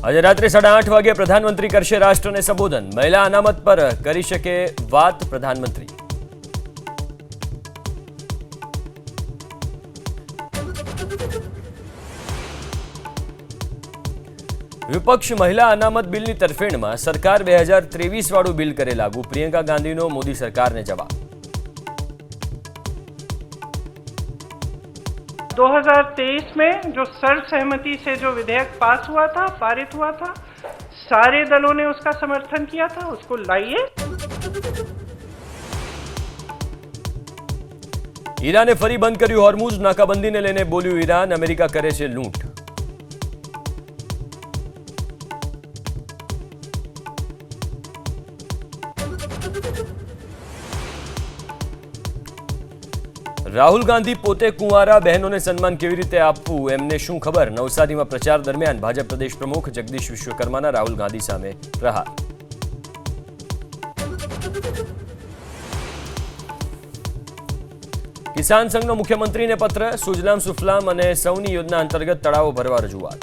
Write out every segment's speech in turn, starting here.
આજે રાત્રે 8:30 વાગે પ્રધાનમંત્રી કરશે રાષ્ટ્રને સંબોધન। મહિલા અનામત પર કરી શકે વાત પ્રધાનમંત્રી। વિપક્ષ મહિલા અનામત બિલની તરફેણમાં સરકાર 2023 વાળું બિલ કરે લાગુ। પ્રિયંકા ગાંધીનો મોદી સરकारને જવાબ। 2023 में जो सर्वसहमति से जो विधेयक पास हुआ था, पारित हुआ था, सारे दलों ने उसका समर्थन किया था, उसको लाइए। ईराने फरी बंद कर्યું હોર્મુઝ। નાકાબંધીને લઈને બોલ્યું ઈરાન, અમેરિકા કરે છે લૂંટ। રાહુલ ગાંધી પોતે કુંવારા, બહેનોને સન્માન કેવી રીતે આપવું એમને શું ખબર। નવસારીમાં પ્રચાર દરમિયાન ભાજપ પ્રદેશ પ્રમુખ જગદીશ વિશ્વકર્માના રાહુલ ગાંધી સામે પ્રહાર। કિસાન સંઘનો મુખ્યમંત્રીને પત્ર। સુજલામ સુફલામ અને સૌની યોજના અંતર્ગત તળાવો ભરવા રજૂઆત।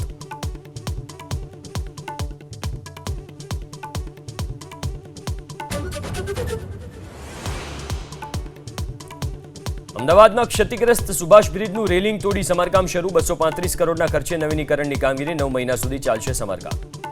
અમદાવાદમાં ક્ષતિગ્રસ્ત સુભાષ બ્રિજનું રેલિંગ તોડી સમારકામ શરૂ। 235 કરોડના ખર્ચે નવીનીકરણની કામગીરી। 9 મહિના સુધી ચાલશે સમારકામ।